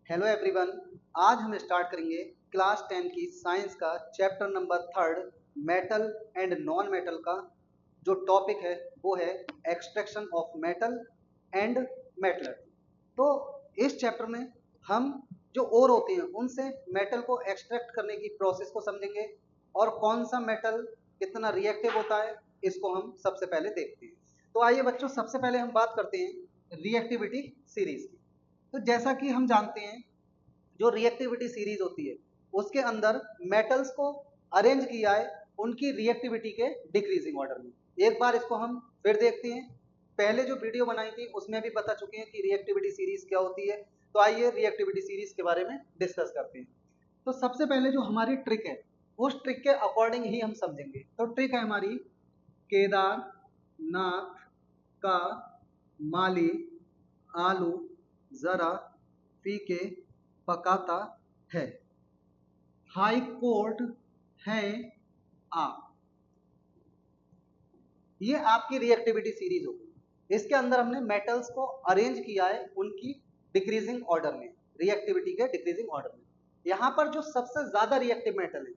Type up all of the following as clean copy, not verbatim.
Hello everyone. आज हम start करेंगे क्लास 10 की साइंस का chapter number 3 metal and non metal का। जो टॉपिक है वो है extraction of metal and metallurgy. तो इस चैप्टर में हम जो ओर होते हैं उनसे मेटल को एक्सट्रैक्ट करने की प्रोसेस को समझेंगे और कौन सा मेटल कितना रिएक्टिव होता है इसको हम सबसे पहले देखते हैं। तो आइए बच्चों, सबसे पहले हम बात करते हैं रिएक्टिविटी सीरीज की। तो जैसा कि हम जानते हैं, जो रिएक्टिविटी सीरीज होती है उसके अंदर मेटल्स को अरेंज किया है उनकी रिएक्टिविटी के डिक्रीजिंग ऑर्डर में। एक बार इसको हम फिर देखते हैं। पहले जो वीडियो बनाई थी उसमें भी बता चुके हैं कि रिएक्टिविटी सीरीज क्या होती है। तो आइए रिएक्टिविटी सीरीज के बारे में डिस्कस करते हैं। तो सबसे पहले जो हमारी ट्रिक है उस ट्रिक के अकॉर्डिंग ही हम समझेंगे। तो ट्रिक है हमारी केदारनाथ का माली आलू जरा फीके पकाता है, हाई कोर्ट है आप। ये आपकी रिएक्टिविटी सीरीज होगी। इसके अंदर हमने मेटल्स को अरेंज किया है उनकी डिक्रीजिंग ऑर्डर में, रिएक्टिविटी के डिक्रीजिंग ऑर्डर में। यहाँ पर जो सबसे ज्यादा रिएक्टिव मेटल है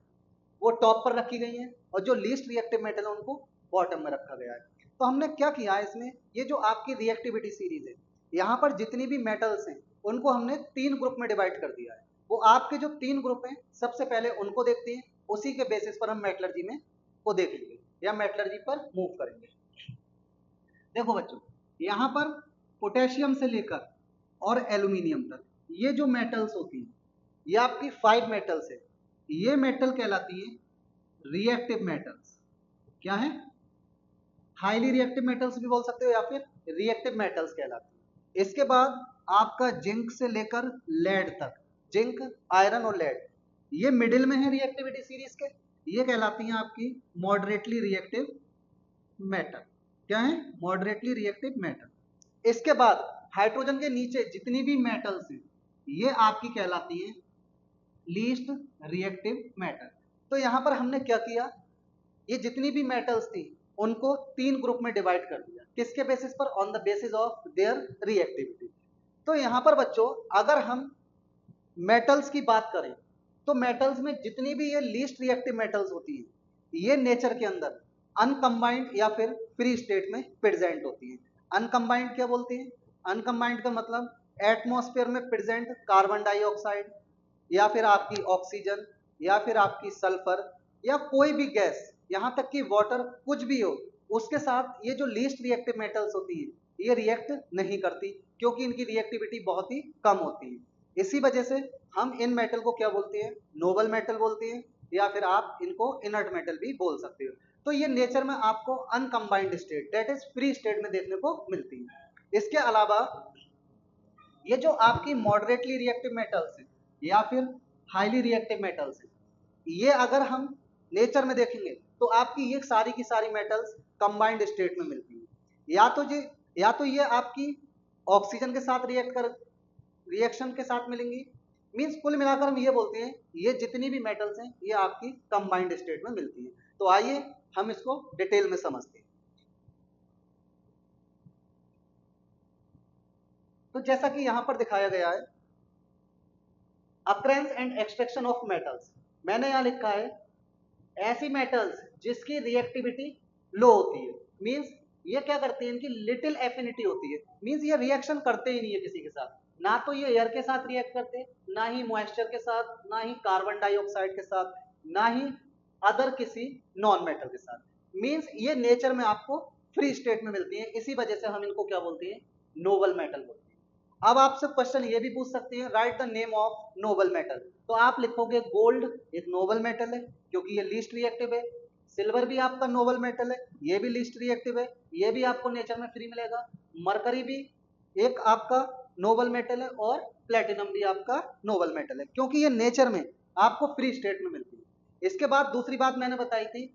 वो टॉप पर रखी गई है और जो लीस्ट रिएक्टिव मेटल है उनको बॉटम में रखा गया है। तो हमने क्या किया है इसमें, ये जो आपकी रिएक्टिविटी सीरीज है यहाँ पर जितनी भी मेटल्स हैं उनको हमने 3 ग्रुप में डिवाइड कर दिया है। वो आपके जो 3 ग्रुप हैं सबसे पहले उनको देखते हैं, उसी के बेसिस पर हम मेटलर्जी में को देख लेंगे या मेटलर्जी पर मूव करेंगे। देखो बच्चों, यहाँ पर पोटेशियम से लेकर और एल्यूमिनियम तक ये जो मेटल्स होती हैं ये आपकी 5 मेटल्स है। ये मेटल कहलाती है रिएक्टिव मेटल्स। क्या है? हाईली रिएक्टिव मेटल्स भी बोल सकते हो या फिर रिएक्टिव मेटल्स कहलाती है। इसके बाद आपका जिंक से लेकर लेड तक, जिंक, आयरन और लेड ये मिडिल में है रिएक्टिविटी सीरीज के, ये कहलाती हैं आपकी मॉडरेटली रिएक्टिव मेटल। क्या है? Moderately reactive metal. इसके बाद हाइड्रोजन के नीचे जितनी भी मेटल्स हैं ये आपकी कहलाती हैं लीस्ट रिएक्टिव मेटल। तो यहां पर हमने क्या किया, ये जितनी भी मेटल्स थी उनको 3 ग्रुप में डिवाइड कर दिया। किसके बेसिस पर? On the basis of their reactivity. तो यहां पर बच्चों अगर हम मेटल्स की बात करें तो मेटल्स में जितनी भी ये लीस्ट रिएक्टिव मेटल्स होती हैं ये नेचर के अंदर अनकंबाइंड या फिर फ्री स्टेट में प्रेजेंट होती हैं। अनकंबाइंड क्या बोलते हैं? अनकंबाइंड का मतलब एटमॉस्फेयर में प्रेजेंट कार्बन डाइऑक्साइड या फिर आपकी ऑक्सीजन या फिर आपकी सल्फर या कोई भी गैस, यहां तक कि वाटर, कुछ भी हो, उसके साथ ये जो लीस्ट रिएक्टिव मेटल्स होती है ये रिएक्ट नहीं करती क्योंकि इनकी रिएक्टिविटी बहुत ही कम होती है। इसी वजह से हम इन मेटल को क्या बोलते हैं? नोबल मेटल बोलते हैं या फिर आप इनको इनर्ट मेटल भी बोल सकते हो। तो ये नेचर में आपको uncombined state, that is free state में देखने को मिलती है। इसके अलावा ये जो आपकी मॉडरेटली रिएक्टिव मेटल्स हैं या फिर हाईली रिएक्टिव मेटल्स हैं, ये अगर हम नेचर में देखेंगे तो आपकी ये सारी की सारी मेटल्स कंबाइंड स्टेट में मिलती हैं। या तो ये आपकी ऑक्सीजन के साथ रिएक्शन के साथ मिलेंगी। मींस कुल मिलाकर हम ये बोलते हैं ये जितनी भी मेटल्स हैं ये आपकी कंबाइंड स्टेट में मिलती हैं। तो आइए हम इसको डिटेल में समझते हैं। तो जैसा कि यहां पर दिखाया गया है, occurrence and extraction of metals, मैंने यहां लिखा है ऐसी मेटल्स जिसकी रिएक्टिविटी लो होती है। मींस ये क्या करते हैं, इनकी लिटिल एफिनिटी होती है। मींस ये रिएक्शन करते ही नहीं है किसी के साथ, ना तो ये एयर के साथ रिएक्ट करते, ना ही मॉइस्चर के साथ, ना ही कार्बन डाइऑक्साइड के साथ, ना ही अदर किसी नॉन मेटल के साथ। मींस ये नेचर में आपको फ्री स्टेट में मिलती है। इसी वजह से हम इनको क्या बोलते हैं? नोबल मेटल बोलते हैं। अब आपसे क्वेश्चन ये भी पूछ सकते हैं, right the name of noble metal. तो आप लिखोगे गोल्ड एक नोबल मेटल है क्योंकि ये लीस्ट रिएक्टिव है। सिल्वर भी आपका नोबल मेटल है, ये भी लीस्ट रिएक्टिव है, ये भी आपको नेचर में फ्री मिलेगा। मरकरी भी एक आपका नोबल मेटल है और प्लेटिनम भी आपका नोबल मेटल है क्योंकि ये नेचर में आपको फ्री स्टेट में मिलती है। इसके बाद दूसरी बात मैंने बताई थी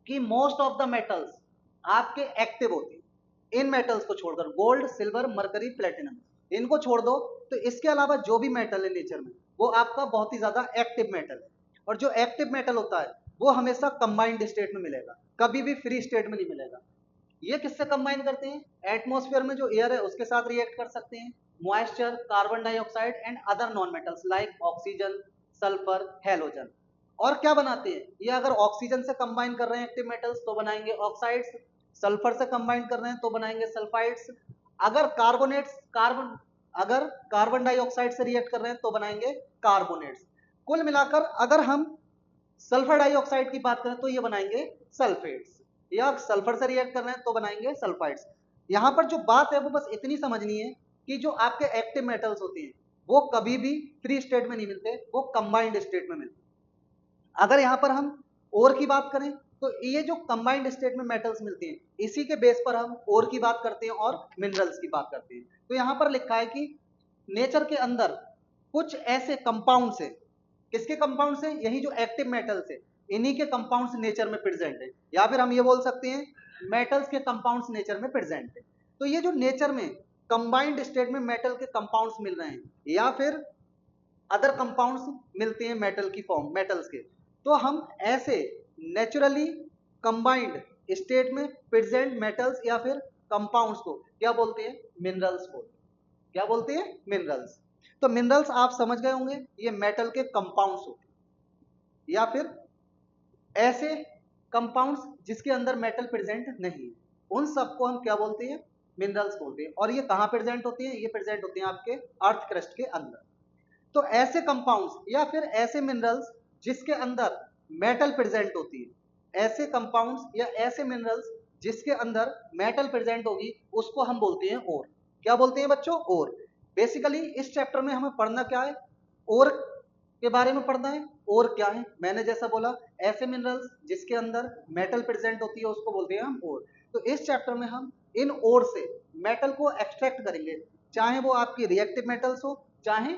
कि मोस्ट ऑफ द मेटल्स आपके एक्टिव होते हैं। इन मेटल्स को छोड़कर, गोल्ड, सिल्वर, मरकरी, प्लेटिनम, इनको छोड़ दो तो इसके अलावा जो भी मेटल है नेचर में वो आपका बहुत ही ज्यादा एक्टिव मेटल है। और जो एक्टिव मेटल होता है वो हमेशा कंबाइंड स्टेट में मिलेगा, कभी भी फ्री स्टेट में नहीं मिलेगा। ये किससे कंबाइन करते हैं? एटमॉस्फेयर में जो एयर है उसके साथ रिएक्ट कर सकते हैं, moisture, carbon dioxide and other non metals like oxygen, sulphur, halogen. और क्या बनाते हैं ये? अगर ऑक्सीजन से कंबाइन कर रहे हैं एक्टिव मेटल्स तो बनाएंगे ऑक्साइड्स, सल्फर से कंबाइन कर रहे हैं तो बनाएंगे सल्फाइड्स, अगर कार्बन डाइऑक्साइड से रिएक्ट कर रहे हैं तो बनाएंगे कार्बोनेट्स। कुल मिलाकर अगर हम सल्फर डाइऑक्साइड की बात करें तो ये बनाएंगे सल्फेट्स, या सल्फर से रिएक्ट कर रहे हैं तो बनाएंगे सल्फाइड्स। यहां पर जो बात है वो बस इतनी समझनी है कि जो आपके एक्टिव मेटल्स होते हैं वो कभी भी फ्री स्टेट में नहीं मिलते, वो कंबाइंड स्टेट में मिलते। अगर यहां पर हम ओर की बात करें तो ये जो कंबाइंड स्टेट में मेटल्स मिलते हैं इसी के बेस पर हम ओर की बात करते हैं और मिनरल्स की बात करते हैं। तो यहां पर लिखा है कि नेचर के अंदर कुछ ऐसे कंपाउंड्स है, किसके कंपाउंड्स है? यही जो एक्टिव मेटल्स है इन्हीं के कंपाउंड्स नेचर में प्रेजेंट है, या फिर हम ये बोल सकते हैं मेटल्स के कंपाउंड्स नेचर में प्रेजेंट है। तो ये जो नेचर में कंबाइंड स्टेट में मेटल के कंपाउंड्स मिल रहे हैं या फिर अदर कंपाउंड्स मिलते हैं मेटल की फॉर्म, मेटल्स के, तो हम ऐसे नेचुरली कंबाइंड स्टेट में प्रेजेंट मेटल्स या फिर कंपाउंड्स को क्या बोलते हैं? मिनरल्स बोलते हैं। क्या बोलते हैं? मिनरल्स। तो मिनरल्स आप समझ गए होंगे, ये मेटल के कंपाउंड्स होते हैं या फिर ऐसे कंपाउंड्स जिसके अंदर मेटल प्रेजेंट नहीं है, उन सबको हम क्या बोलते हैं? मिनरल्स बोलते हैं। और ये कहां प्रेजेंट होते हैं? ये प्रेजेंट होते हैं आपके अर्थ क्रस्ट के अंदर। तो ऐसे कंपाउंड्स या फिर ऐसे मिनरल्स जिसके अंदर मेटल प्रेजेंट होती है, ऐसे कंपाउंड्स या ऐसे मिनरल्स जिसके अंदर मेटल प्रेजेंट होगी उसको हम बोलते हैं ओर। क्या बोलते हैं बच्चों? ओर। बेसिकली इस चैप्टर में हमें पढ़ना क्या है? ओर के बारे में पढ़ना है। ओर क्या है? मैंने जैसा बोला ऐसे मिनरल्स जिसके अंदर मेटल प्रेजेंट होती है उसको बोलते हैं हम ओर। तो इस चैप्टर में हम इन ओर से मेटल को एक्सट्रैक्ट करेंगे, चाहे वो आपकी रिएक्टिव मेटल्स हो चाहे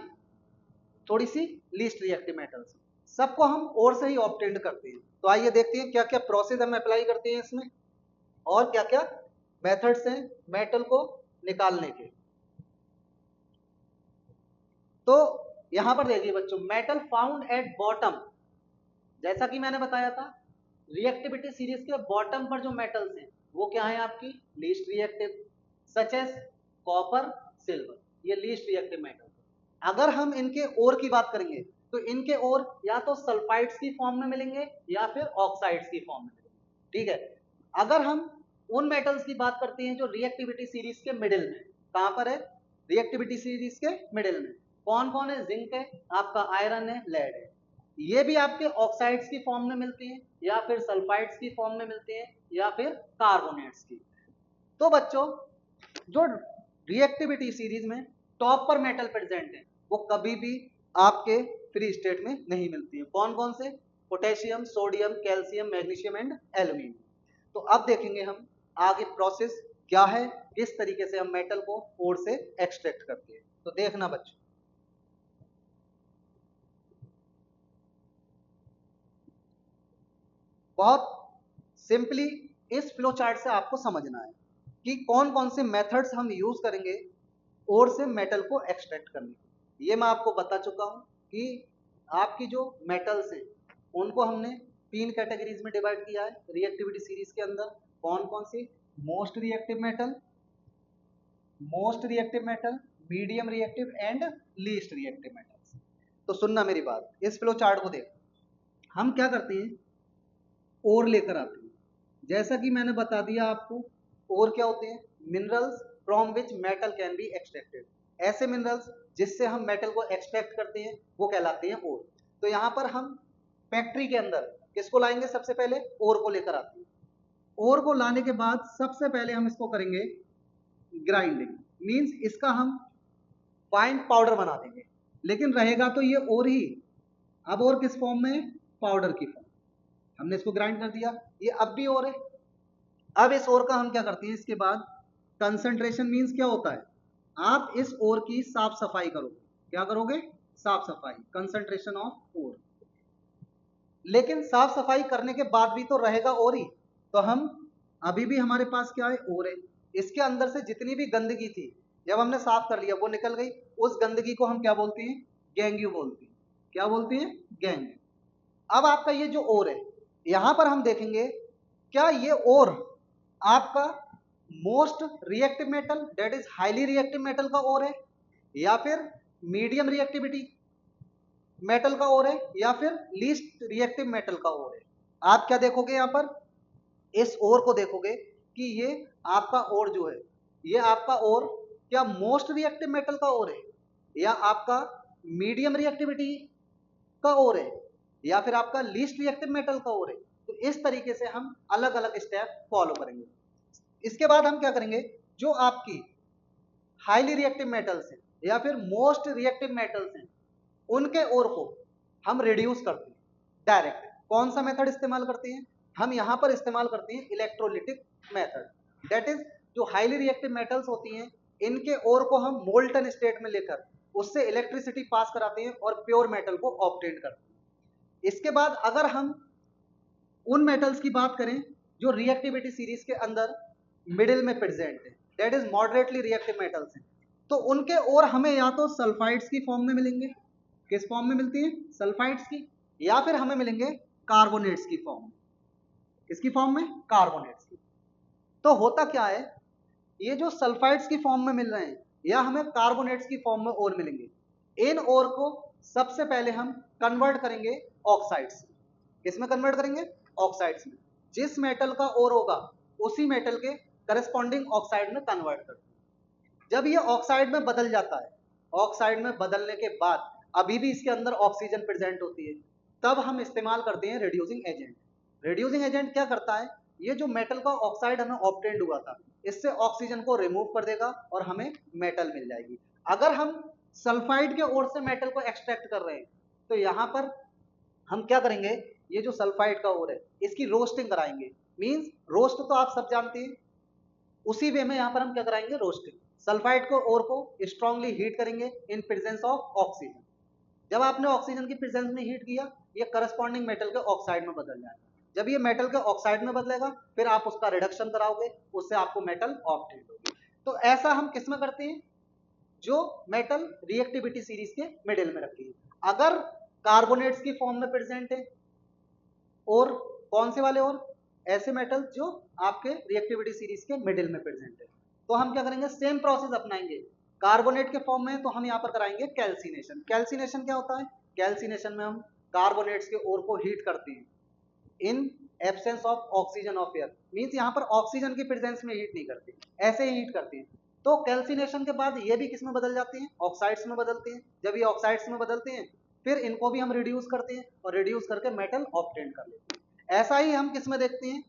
थोड़ी सी लीस्ट रिएक्टिव मेटल्स, सबको हम ओर से ही ऑब्टेन करते हैं। तो आइए देखते हैं क्या क्या प्रोसेस हम अप्लाई करते हैं इसमें और क्या क्या मेथड्स हैं मेटल को निकालने के। तो यहां पर देखिए बच्चों, मेटल फाउंड एट बॉटम, जैसा कि मैंने बताया था रिएक्टिविटी सीरीज के बॉटम पर जो मेटल्स हैं वो क्या है? आपकी least reactive, such as copper, silver, ये लीस्ट रिएक्टिव मेटल। अगर हम इनके ओर की बात करेंगे तो इनके ओर या तो सल्फाइड्स की फॉर्म में मिलेंगे या फिर ऑक्साइड्स की फॉर्म में मिलेंगे। ठीक है। अगर हम उन मेटल्स की बात करते हैं जो रिएक्टिविटी सीरीज के मिडिल में, कहां पर है? रिएक्टिविटी सीरीज के मिडिल में। कौन कौन है? जिंक है, आपका आयरन है, लेड है। ये भी आपके ऑक्साइड्स की फॉर्म में मिलते हैं या फिर सल्फाइड्स की फॉर्म में मिलते हैं या फिर कार्बोनेट्स की। तो बच्चों जो रिएक्टिविटी सीरीज में टॉप पर मेटल प्रेजेंट है वो कभी भी आपके फ्री स्टेट में नहीं मिलती है। कौन कौन से? Potassium, sodium, calcium, magnesium and aluminium. तो अब देखेंगे हम आगे प्रोसेस क्या है, किस तरीके से हम मेटल को ओर से एक्सट्रैक्ट करते हैं। तो देखना बच्चों, बहुत सिंपली इस फ्लो चार्ट से आपको समझना है कि कौन कौन से मेथड्स हम यूज करेंगे ओर से मेटल को एक्सट्रैक्ट करने के। ये मैं आपको बता चुका हूं कि आपकी जो मेटल्स हैं उनको हमने 3 कैटेगरीज में डिवाइड किया है रिएक्टिविटी सीरीज के अंदर। कौन कौन सी? Most reactive metal, medium reactive and least reactive metals. तो सुनना मेरी बात, इस फ्लो चार्ट को देख, हम क्या करते हैं? ओर लेकर आते हैं। जैसा कि मैंने बता दिया आपको, ओर क्या होते हैं? Minerals from which metal can be extracted. ऐसे मिनरल्स जिससे हम मेटल को एक्सट्रैक्ट करते हैं वो कहलाते हैं ओर। तो यहां पर हम फैक्ट्री के अंदर किसको लाएंगे? सबसे पहले ओर को लेकर आते हैं। ओर को लाने के बाद सबसे पहले हम इसको करेंगे ग्राइंडिंग, मींस इसका हम फाइन पाउडर बना देंगे। लेकिन रहेगा तो ये ओर ही। अब ओर किस फॉर्म में? पाउडर की फॉर्म। हमने इसको ग्राइंड कर दिया, ये अब भी ओर है। अब इस ओर का हम क्या करते हैं? इसके बाद कंसंट्रेशन मींस क्या होता है? आप इस ओर की साफ सफाई करोगे। क्या करोगे? साफ सफाई, कंसंट्रेशन ऑफ ओर। लेकिन साफ सफाई करने के बाद भी तो रहेगा ओर ही। तो हम अभी भी हमारे पास क्या है? ओर है। इसके अंदर से जितनी भी गंदगी थी जब हमने साफ कर लिया वो निकल गई। उस गंदगी को हम क्या बोलते हैं? गैंग्यू बोलते हैं। क्या बोलते हैं? गैंग्यू। अब आपका ये जो ओर है यहां पर हम देखेंगे क्या ये ओर आपका most reactive metal that is highly reactive metal का ओर है, या फिर मीडियम रिएक्टिविटी मेटल का ओर है, या फिर लीस्ट रिएक्टिव मेटल का ओर है। आप क्या देखोगे यहाँ पर, इस ओर को देखोगे कि ये आपका ओर जो है, ये आपका ओर क्या मोस्ट रिएक्टिव मेटल का ओर है, या आपका मीडियम रिएक्टिविटी का ओर है, या फिर आपका लीस्ट रिएक्टिव मेटल का ओर है। तो इस तरीके से हम अलग अलग स्टेप फॉलो करेंगे। इसके बाद हम क्या करेंगे, जो आपकी हाईली रिएक्टिव मेटल्स हैं या फिर मोस्ट रिएक्टिव मेटल्स हैं, उनके ओर को हम रिड्यूस करते हैं डायरेक्ट। कौन सा मेथड इस्तेमाल करते हैं, हम यहाँ पर इस्तेमाल करते हैं इलेक्ट्रोलिटिक मेथड। दैट इज जो हाईली रिएक्टिव मेटल्स होती हैं, इनके ओर को हम मोल्टन स्टेट में लेकर उससे इलेक्ट्रिसिटी पास कराते हैं और प्योर मेटल को ऑब्टेन करते हैं। इसके बाद अगर हम उन मेटल्स की बात करें जो रिएक्टिविटी सीरीज के अंदर मिडिल में प्रेजेंट है, that is moderately reactive metals हैं, तो उनके और हमें या तो सल्फाइड्स की फॉर्म में मिलेंगे, किस फॉर्म में मिलती है, सल्फाइड्स की, या फिर हमें मिलेंगे कार्बोनेट्स की फॉर्म में। किसकी फॉर्म में, कार्बोनेट्स की। तो होता क्या है, ये जो सल्फाइड्स की फॉर्म में मिल रहे हैं या हमें कार्बोनेट्स की फॉर्म में और मिलेंगे, इन और को सबसे पहले हम कन्वर्ट करेंगे ऑक्साइड्स। किसमें कन्वर्ट करेंगे, ऑक्साइड्स में। जिस मेटल का और होगा उसी मेटल के करस्पॉन्डिंग ऑक्साइड में कन्वर्ट करते हैं। जब ये ऑक्साइड में बदल जाता है, ऑक्साइड में बदलने के बाद अभी भी इसके अंदर ऑक्सीजन प्रेजेंट होती है, तब हम इस्तेमाल करते हैं रिड्यूसिंग एजेंट। रिड्यूसिंग एजेंट क्या करता है, ये जो मेटल का ऑक्साइड हमें ऑब्टेंड हुआ था, इससे ऑक्सीजन को रिमूव कर देगा और हमें मेटल मिल जाएगी। अगर हम सल्फाइड के ओर से मेटल को एक्सट्रैक्ट कर रहे हैं, तो यहाँ पर हम क्या करेंगे, ये जो सल्फाइड का ओर है इसकी रोस्टिंग कराएंगे। मींस रोस्ट तो आप सब जानते हैं, उसी वे में यहाँ पर हम क्या कराएंगे, रोस्टिंग। सल्फाइड को ओर को स्ट्रांगली हीट करेंगे इन प्रेजेंस ऑफ ऑक्सीजन। जब आपने ऑक्सीजन की प्रेजेंस में हीट किया, ये करस्पॉन्डिंग मेटल के ऑक्साइड में बदल जाएगा। जब ये मेटल के ऑक्साइड में बदलेगा, फिर आप उसका रिडक्शन कराओगे, उससे आपको मेटल ऑब्टेन होगी। तो ऐसा हम किस में करते हैं, जो मेटल रिएक्टिविटी सीरीज के मिडिल में रखी है। अगर कार्बोनेट्स की फॉर्म में प्रेजेंट है, और कौन से वाले, और ऐसे मेटल जो आपके रिएक्टिविटी सीरीज के मिडिल में प्रेजेंट है, तो हम क्या करेंगे, सेम प्रोसेस अपनाएंगे। कार्बोनेट के फॉर्म में तो हम यहाँ पर कराएंगे कैल्सिनेशन। कैल्सिनेशन क्या होता है, कैल्सिनेशन में हम कार्बोनेट्स के ओर को हीट करते हैं in absence of oxygen of air. Means यहाँ पर ऑक्सीजन की प्रेजेंस में हीट नहीं करते, ऐसे ही हीट करते हैं। तो कैल्सिनेशन के बाद ये भी किस में बदल जाते हैं, ऑक्साइड्स में बदलते हैं। जब ये ऑक्साइड्स में बदलते हैं, फिर इनको भी हम रिड्यूस करते हैं और रिड्यूस करके मेटल ऑब्टेन कर लेते हैं। ऐसा ही हम किस में देखते हैं,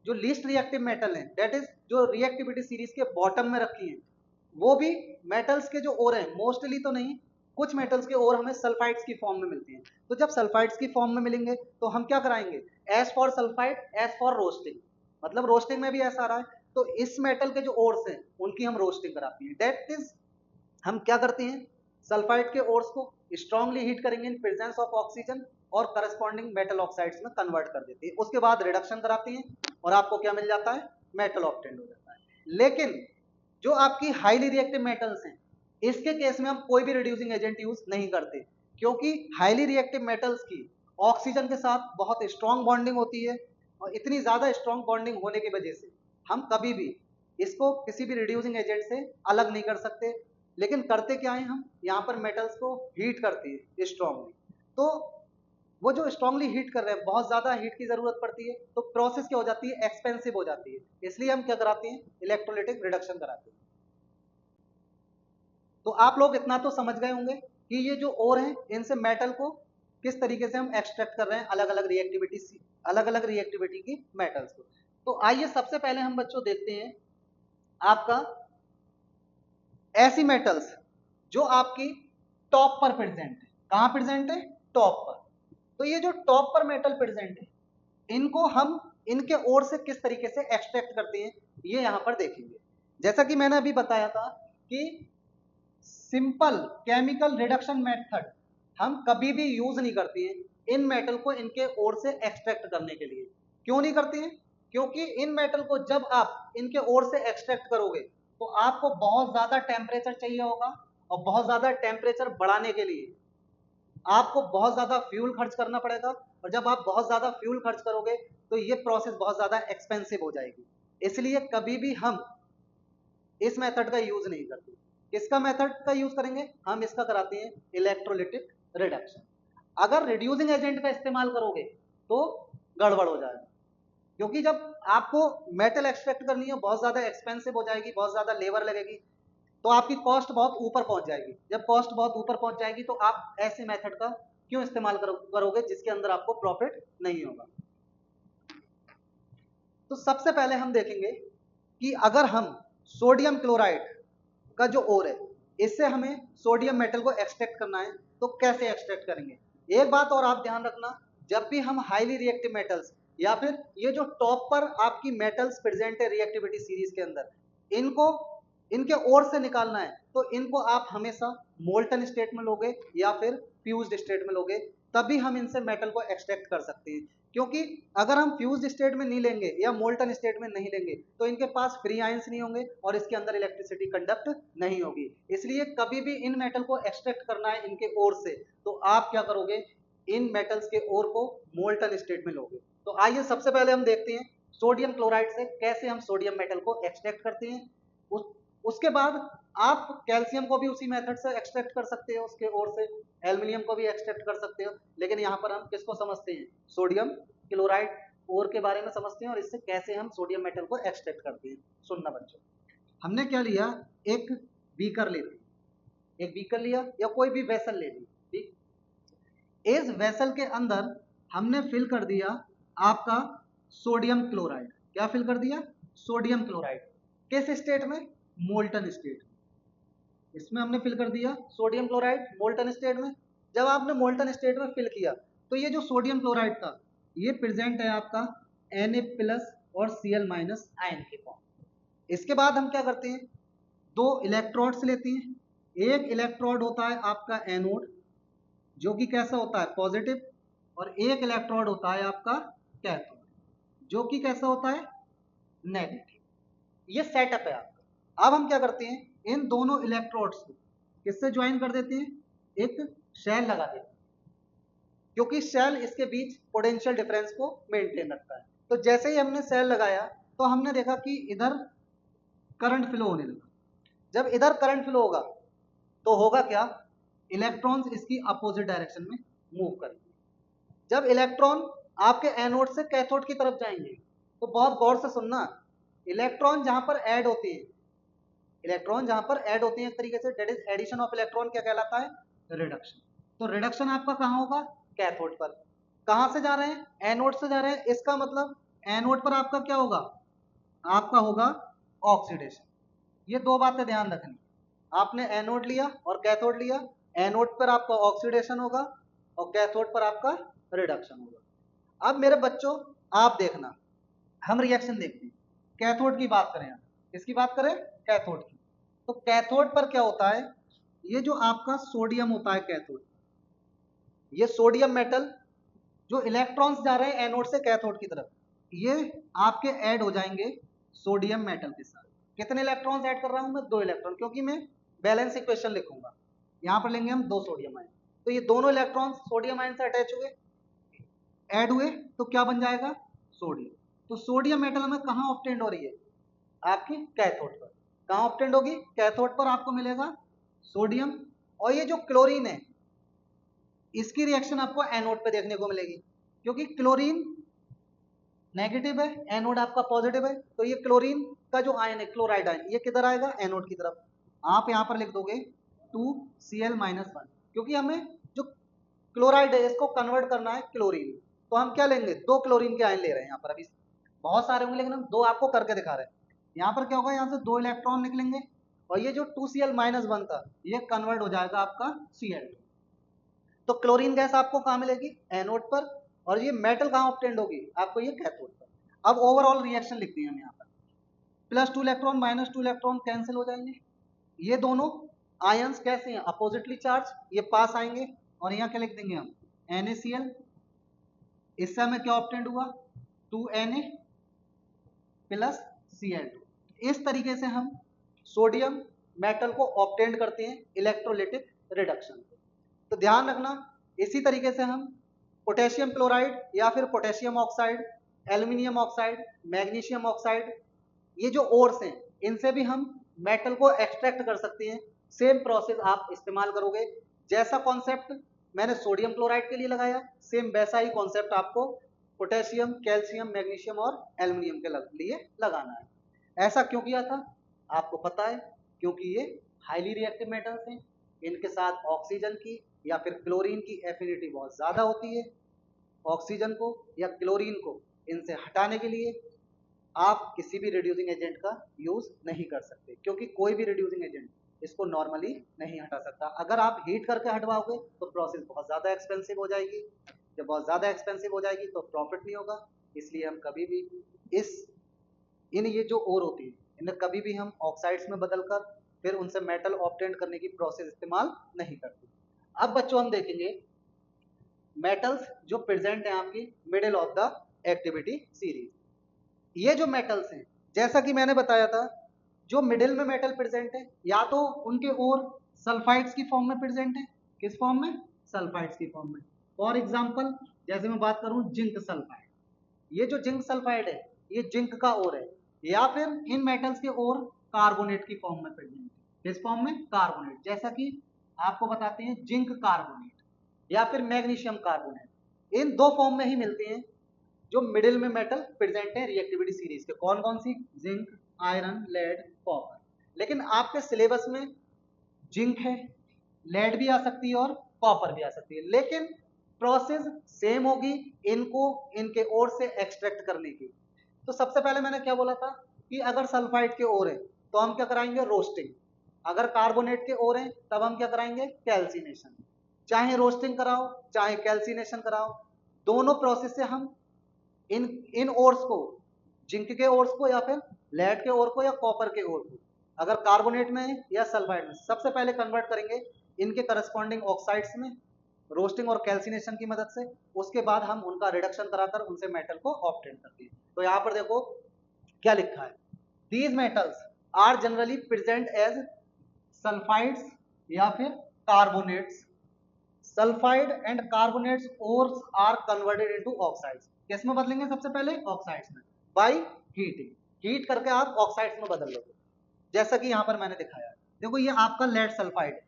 जो लीस्ट रिएक्टिव मेटल है, दैट इज जो रिएक्टिविटी सीरीज के बॉटम में रखी है, वो भी मेटल्स के जो ओर हैं, मोस्टली तो नहीं, कुछ मेटल्स के ओर हमें सल्फाइड्स की फॉर्म में मिलती हैं। तो जब सल्फाइड्स की फॉर्म में मिलेंगे, तो हम क्या कराएंगे, as for sulphide as for roasting. मतलब रोस्टिंग में भी ऐसा आ रहा है, तो इस मेटल के जो ओर्स हैं उनकी हम रोस्टिंग कराते हैं। दैट इज हम क्या करते हैं, सल्फाइड के ओर्स को स्ट्रांगली हीट करेंगे इन प्रेजेंस ऑफ ऑक्सीजन और करस्पॉन्डिंग मेटल ऑक्साइड्स में कन्वर्ट कर देते हैं। उसके बाद रिडक्शन कराते हैं और आपको क्या मिल जाता है, मेटल ऑब्टेन हो जाता है। लेकिन जो आपकी हाईली रिएक्टिव मेटल्स हैं, इसके केस में हम कोई भी रिड्यूसिंग एजेंट यूज नहीं करते, क्योंकि हाईली रिएक्टिव मेटल्स की ऑक्सीजन के साथ बहुत स्ट्रांग बॉन्डिंग होती है, और इतनी ज्यादा स्ट्रांग बॉन्डिंग होने की वजह से हम कभी भी इसको किसी भी रिड्यूसिंग एजेंट से अलग नहीं कर सकते। लेकिन करते क्या है, हम यहाँ पर मेटल्स को हीट करते हैं स्ट्रांगली। तो वो जो स्ट्रांगली हीट कर रहे हैं, बहुत ज्यादा हीट की जरूरत पड़ती है, तो प्रोसेस क्या हो जाती है, एक्सपेंसिव हो जाती है। इसलिए हम क्या कराते हैं, इलेक्ट्रोलिटिक रिडक्शन कराते हैं। तो आप लोग इतना तो समझ गए होंगे कि ये जो ओर हैं, इनसे मेटल को किस तरीके से हम एक्सट्रैक्ट कर रहे हैं, अलग अलग रिएक्टिविटी की मेटल्स को। तो आइए सबसे पहले हम बच्चों देखते हैं आपका ऐसी मेटल्स जो आपकी टॉप पर प्रेजेंट है। कहां प्रेजेंट है, टॉप पर। तो ये जो टॉप पर मेटल प्रेजेंट है, इनको हम इनके ओर से किस तरीके से एक्सट्रैक्ट करते हैं, ये यहां पर देखेंगे। जैसा कि मैंने अभी बताया था कि सिंपल केमिकल रिडक्शन मेथड हम कभी भी यूज नहीं करते हैं इन मेटल को इनके ओर से एक्सट्रैक्ट करने के लिए। क्यों नहीं करते हैं, क्योंकि इन मेटल को जब आप इनके ओर से एक्सट्रैक्ट करोगे, तो आपको बहुत ज्यादा टेम्परेचर चाहिए होगा, और बहुत ज्यादा टेम्परेचर बढ़ाने के लिए आपको बहुत ज्यादा फ्यूल खर्च करना पड़ेगा। और जब आप बहुत ज्यादा फ्यूल खर्च करोगे, तो ये प्रोसेस बहुत ज्यादा एक्सपेंसिव हो जाएगी। इसलिए कभी भी हम इस मेथड का यूज नहीं करते। किसका मेथड का यूज करेंगे? हम इसका कराते हैं इलेक्ट्रोलिटिक रिडक्शन। अगर रिड्यूसिंग एजेंट का इस्तेमाल करोगे तो गड़बड़ हो जाएगा, क्योंकि जब आपको मेटल एक्सट्रैक्ट करनी है बहुत ज्यादा एक्सपेंसिव हो जाएगी, बहुत ज्यादा लेबर लगेगी, तो आपकी कॉस्ट बहुत ऊपर पहुंच जाएगी। जब कॉस्ट बहुत ऊपर पहुंच जाएगी तो आप ऐसे मेथड का क्यों इस्तेमाल करोगे जिसके अंदर आपको प्रॉफिट नहीं होगा। तो सबसे पहले हम देखेंगे कि अगर हम सोडियम क्लोराइड का जो ओर है, इससे हमें सोडियम मेटल को एक्सट्रैक्ट करना है तो कैसे एक्सट्रैक्ट करेंगे। एक बात और आप ध्यान रखना, जब भी हम हाईली रिएक्टिव मेटल्स या फिर ये जो टॉप पर आपकी मेटल्स प्रेजेंट है रिएक्टिविटी सीरीज के अंदर, इनको इनके ओर से निकालना है तो इनको आप हमेशा मोल्टन स्टेट में लोगे या फिर फ्यूज्ड स्टेट में लोगे, तभी हम इनसे मेटल को एक्सट्रैक्ट कर सकते हैं। क्योंकि अगर हम फ्यूज्ड स्टेट में नहीं लेंगे या मोल्टन स्टेट में नहीं लेंगे तो इनके पास फ्री आयंस नहीं होंगे और इसके अंदर इलेक्ट्रिसिटी कंडक्ट नहीं होगी। इसलिए कभी भी इन मेटल को एक्सट्रैक्ट करना है इनके ओर से तो आप क्या करोगे, इन मेटल्स के ओर को मोल्टन स्टेट में लोगे। तो आइए सबसे पहले हम देखते हैं सोडियम क्लोराइड से कैसे हम सोडियम मेटल को एक्सट्रैक्ट करते हैं। उसके बाद आप कैल्शियम को भी उसी मेथड से एक्सट्रैक्ट कर सकते हो उसके ओर से, एल्यूमिनियम को भी एक्सट्रैक्ट कर सकते हो, लेकिन यहाँ पर हम किसको समझते हैं, सोडियम क्लोराइड ओर के बारे में समझते हैं और इससे कैसे हम सोडियम मेटल को एक्सट्रैक्ट करते हैं। सुनना बच्चों, हमने क्या लिया, एक बीकर लेते, एक बीकर लिया या कोई भी वेसल ले ली, ठीक। इस वेसल के अंदर हमने फिल कर दिया आपका सोडियम क्लोराइड। क्या फिल कर दिया, सोडियम क्लोराइड। किस स्टेट में, मोल्टन स्टेट में। इसमें हमने फिल कर दिया सोडियम क्लोराइड मोल्टन स्टेट में। जब आपने मोल्टन स्टेट में फिल किया तो ये जो सोडियम क्लोराइड था ये प्रेजेंट है आपका Na+ और Cl- आयन के फॉर्म। इसके बाद हम क्या करते हैं, दो इलेक्ट्रोड्स लेते हैं। एक इलेक्ट्रोड होता है आपका एनोड जो कि कैसा होता है, पॉजिटिव, और एक इलेक्ट्रोड होता है आपका कैथोड जो कि कैसा होता है, नेगेटिव। ये सेटअप है आपका। अब हम क्या करते हैं, इन दोनों इलेक्ट्रोड्स को किससे ज्वाइन कर देते हैं, एक शेल लगा देते हैं, क्योंकि शेल इसके बीच पोटेंशियल डिफरेंस को मेंटेन रखता है। तो जैसे ही हमने शेल लगाया तो हमने देखा कि इधर करंट फ्लो होने लगा। जब इधर करंट फ्लो होगा तो होगा क्या, इलेक्ट्रॉन्स इसकी अपोजिट डायरेक्शन में मूव करेंगे। जब इलेक्ट्रॉन आपके एनोड से कैथोड की तरफ जाएंगे तो बहुत गौर से सुनना, इलेक्ट्रॉन जहां पर ऐड होती है, इलेक्ट्रॉन जहां पर ऐड होती है एक तरीके से, that is addition of electron, क्या कहलाता है, रिडक्शन। तो रिडक्शन आपका कहां होगा, कैथोड पर। कहां से जा रहे हैं, एनोड से जा रहे हैं, इसका मतलब एनोड पर आपका क्या होगा, आपका होगा ऑक्सीडेशन। ये दो बातें ध्यान रखनी, आपने एनोड लिया और कैथोड लिया, एनोड पर आपका ऑक्सीडेशन होगा और कैथोड पर आपका रिडक्शन होगा। अब मेरे बच्चों आप देखना, हम रिएक्शन देखते हैं, कैथोड की बात करें, किसकी बात करें, कैथोड की। तो कैथोड पर क्या होता है, ये जो आपका सोडियम होता है कैथोड, ये सोडियम मेटल जो इलेक्ट्रॉन्स जा रहे हैं एनोड से कैथोड की तरफ, ये आपके ऐड हो जाएंगे सोडियम मेटल के साथ। कितने इलेक्ट्रॉन्स ऐड कर रहा हूं मैं, 2 इलेक्ट्रॉन, क्योंकि मैं बैलेंस इक्वेशन लिखूंगा। यहां पर लेंगे हम 2 सोडियम आयन, तो ये दोनों इलेक्ट्रॉन्स सोडियम आयन से अटैच हुए, ऐड हुए, तो क्या बन जाएगा, सोडियम। तो सोडियम मेटल हमें कहां ऑब्टेंड हो रही है, आपकी कैथोड पर। कहां ऑब्टेंड होगी, कैथोड पर आपको मिलेगा सोडियम। और ये जो क्लोरीन है इसकी रिएक्शन आपको एनोड पे देखने को मिलेगी, क्योंकि क्लोरीन नेगेटिव है, एनोड आपका पॉजिटिव है, तो ये क्लोरीन का जो आयन है, क्लोराइड आयन, ये किधर आएगा, एनोड की तरफ। आप यहाँ पर लिख दोगे 2Cl-1, क्योंकि हमें जो क्लोराइड है इसको कन्वर्ट करना है क्लोरीन। तो हम क्या लेंगे, 2 क्लोरीन के आयन ले रहे हैं यहाँ पर। अभी बहुत सारे होंगे लेकिन हम 2 आपको करके दिखा रहे हैं। यहाँ पर क्या होगा, यहाँ से 2 इलेक्ट्रॉन निकलेंगे और ये जो 2Cl-1 था ये कन्वर्ट हो जाएगा आपका Cl2। तो क्लोरीन गैस आपको कहाँ मिलेगी, एनोड पर, और ये मेटल कहाँ ऑब्टेंड होगी, आपको ये कैथोड पर। अब ओवरऑल रिएक्शन लिखते हैं हम यहाँ पर, +2 इलेक्ट्रॉन -2 इलेक्ट्रॉन कैंसिल हो जाएंगे। ये दोनों आयंस कैसे हैं, अपोजिटली चार्ज, ये पास आएंगे और यहाँ क्या लिख देंगे हम, NaCl। इससे हमें क्या ऑब्टेंड हुआ, 2Na + Cl2। इस तरीके से हम सोडियम मेटल को ऑब्टेंड करते हैं इलेक्ट्रोलिटिक रिडक्शन। तो ध्यान रखना, इसी तरीके से हम पोटेशियम क्लोराइड या फिर potassium oxide, aluminium oxide, magnesium oxide, ये जो ओर्स हैं इनसे भी हम मेटल को एक्सट्रैक्ट कर सकते हैं। सेम प्रोसेस आप इस्तेमाल करोगे, जैसा कॉन्सेप्ट मैंने सोडियम क्लोराइड के लिए लगाया, सेम वैसा ही कॉन्सेप्ट आपको पोटेशियम, कैल्शियम, मैग्नीशियम और एल्युमिनियम के लिए लगाना है। ऐसा क्यों किया था आपको पता है, क्योंकि ये हाईली रिएक्टिव मेटल्स हैं, इनके साथ ऑक्सीजन की या फिर क्लोरीन की एफिनिटी बहुत ज़्यादा होती है। ऑक्सीजन को या क्लोरीन को इनसे हटाने के लिए आप किसी भी रिड्यूसिंग एजेंट का यूज नहीं कर सकते, क्योंकि कोई भी रिड्यूसिंग एजेंट इसको नॉर्मली नहीं हटा सकता। अगर आप हीट करके हटवाओगे तो प्रोसेस बहुत ज़्यादा एक्सपेंसिव हो जाएगी, जब बहुत ज़्यादा एक्सपेंसिव हो जाएगी तो प्रॉफिट नहीं होगा। इसलिए हम कभी भी इस इन ये जो ओर होती है इन्हें कभी भी हम ऑक्साइड्स में बदलकर फिर उनसे मेटल ऑब्टेन करने की प्रोसेस इस्तेमाल नहीं करते। अब बच्चों हम देखेंगे मेटल्स जो प्रेजेंट है आपकी middle of the activity series. ये जो मेटल्स हैं, जैसा कि मैंने बताया था, जो मिडिल में मेटल प्रेजेंट है या तो उनके ओर सल्फाइड्स की फॉर्म में प्रेजेंट है। किस फॉर्म में? सल्फाइड्स की फॉर्म में। फॉर एग्जांपल जैसे मैं बात करूं जिंक सल्फाइड, ये जो जिंक सल्फाइड है ये जिंक का ओर है, या फिर इन मेटल्स के ओर कार्बोनेट की फॉर्म में प्रेजेंट है। किस फॉर्म में? कार्बोनेट। जैसा कि आपको बताते हैं जिंक कार्बोनेट या फिर मैग्नीशियम कार्बोनेट, इन दो फॉर्म में ही मिलते हैं जो मिडिल में मेटल प्रेजेंट है रिएक्टिविटी सीरीज के। कौन कौन सी? Zinc, iron, lead, copper. लेकिन आपके सिलेबस में जिंक है, लेड भी आ सकती है और कॉपर भी आ सकती है, लेकिन प्रोसेस सेम होगी इनको इनके ओर से एक्सट्रैक्ट करने की। तो सबसे पहले मैंने क्या बोला था कि अगर सल्फाइड के ओर है तो हम क्या कराएंगे? रोस्टिंग। अगर कार्बोनेट के ओर है तब हम क्या कराएंगे? कैल्सिनेशन। चाहे रोस्टिंग कराओ चाहे कैल्सिनेशन कराओ, दोनों प्रोसेस से हम इन इन ओर्स को, जिंक के ओर्स को या फिर लेड के ओर को या कॉपर के ओर को, अगर कार्बोनेट में है या सल्फाइड में, सबसे पहले कन्वर्ट करेंगे इनके करस्पॉन्डिंग ऑक्साइड्स में रोस्टिंग और कैल्सिनेशन की मदद से। उसके बाद हम उनका रिडक्शन कराकर उनसे मेटल को ऑब्टेन करते हैं। तो यहाँ पर देखो क्या लिखा है, these metals are generally present as sulphides या फिर carbonates. Sulphide and carbonates ores are converted into oxides. किस में बदलेंगे? सबसे पहले ऑक्साइड्स में, बाय हीटिंग। हीट करके आप ऑक्साइड्स में बदल लोगे, जैसा कि यहाँ पर मैंने दिखाया है। देखो ये आपका लेड सल्फाइड,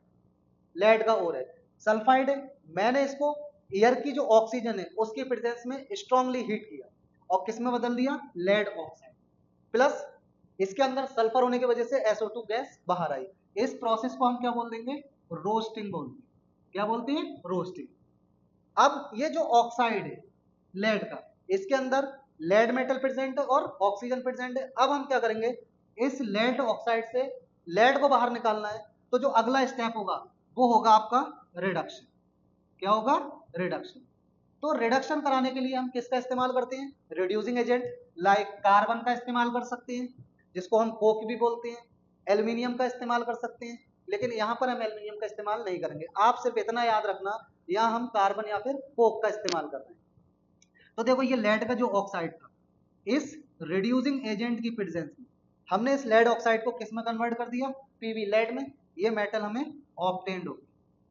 लेड का ओर है, सल्फाइड है। मैंने इसको एयर की जो ऑक्सीजन है उसकी प्रेजेंस में स्ट्रांगली हीट किया और किस में बदल दिया? Lead oxide. प्लस इसके अंदर सल्फर होने की वजह से SO2 गैस बाहर आई। इस प्रोसेस को हम क्या बोल देंगे? रोस्टिंग बोल देंगे। क्या बोलते हैं? रोस्टिंग। अब ये जो ऑक्साइड है लेड का, इसके अंदर लेड मेटल प्रेजेंट है और ऑक्सीजन प्रेजेंट है। अब हम क्या करेंगे? इस लेड ऑक्साइड से लेड को बाहर निकालना है, तो जो अगला स्टेप होगा वो होगा आपका रिडक्शन। क्या होगा? रिडक्शन। तो रिडक्शन कराने के लिए हम किसका इस्तेमाल करते हैं? रिड्यूसिंग एजेंट लाइक कार्बन का इस्तेमाल कर सकते हैं, जिसको हम कोक भी बोलते हैं। एल्यूमिनियम का इस्तेमाल कर सकते हैं, लेकिन यहाँ पर हम एल्यूमिनियम का इस्तेमाल नहीं करेंगे। आप सिर्फ इतना याद रखना, यहाँ हम कार्बन या फिर कोक का इस्तेमाल कर रहे हैं। तो देखो ये लेड का जो ऑक्साइड था, इस रिड्यूसिंग एजेंट की प्रेजेंस में हमने इस लेड ऑक्साइड को किस में कन्वर्ट कर दिया? पीबी, लेड में। ये मेटल हमें ऑब्टेन्ड हुई।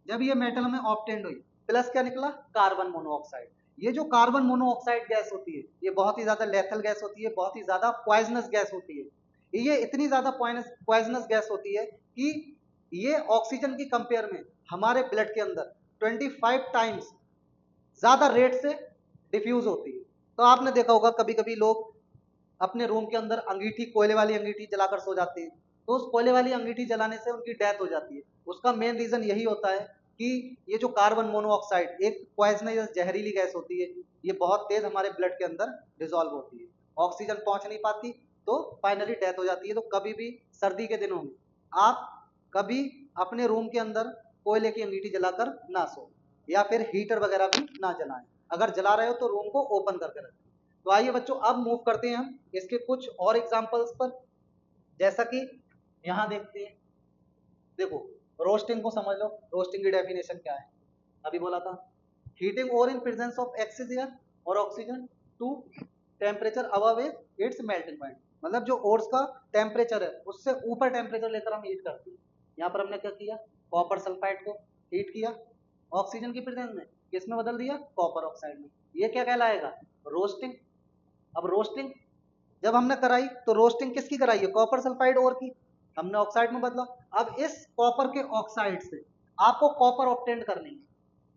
जब ये मेटल हमें ऑब्टेन्ड हुई, प्लस क्या निकला? Carbon monoxide. ये जो कार्बन मोनोऑक्साइड गैस होती है ये बहुत ही ज्यादा लेथल गैस होती है, बहुत ही ज्यादा पॉइजनस गैस होती है। ये इतनी ज्यादा पॉइजनस गैस होती है कि ये ऑक्सीजन की कंपेयर में हमारे ब्लड के अंदर 25 टाइम्स ज्यादा रेट से डिफ्यूज होती है। तो आपने देखा होगा कभी कभी लोग अपने रूम के अंदर अंगीठी, कोयले वाली अंगीठी जलाकर सो जाते हैं, तो उस कोयले वाली अंगीठी जलाने से उनकी डेथ हो जाती है। उसका मेन रीजन यही होता है कि ये जो कार्बन मोनोऑक्साइड एक पॉइजनस जहरीली गैस होती है, ये बहुत तेज हमारे ब्लड के अंदर डिजोल्व होती है, ऑक्सीजन पहुंच नहीं पाती, तो फाइनली डेथ हो जाती है। तो कभी भी सर्दी के दिनों में आप कभी अपने रूम के अंदर कोयले की अंगीठी जलाकर ना सो, या फिर हीटर वगैरह भी ना जलाएं। अगर जला रहे हो तो रूम को ओपन करके रखें। तो आइए बच्चों अब मूव करते हैं हम इसके कुछ और एग्जांपल्स पर, जैसा कि यहाँ देखते हैं। देखो रोस्टिंग को समझ लो, रोस्टिंग की डेफिनेशन क्या है? अभी बोला था, हीटिंग और in presence of excess air और oxygen to temperature above its melting point. मतलब जो ओर्स का टेम्परेचर है उससे ऊपर टेम्परेचर लेकर हम हीट करते हैं। यहाँ पर हमने क्या किया? कॉपर सल्फाइड को हीट किया ऑक्सीजन की प्रेजेंस में, किस में बदल दिया? कॉपर ऑक्साइड में। ये क्या कहलाएगा? रोस्टिंग। अब रोस्टिंग जब हमने कराई तो रोस्टिंग किसकी कराई है? कॉपर सल्फाइड ओर की। हमने ऑक्साइड में बदला। अब इस कॉपर के ऑक्साइड से आपको कॉपर ऑब्टेन करनी है,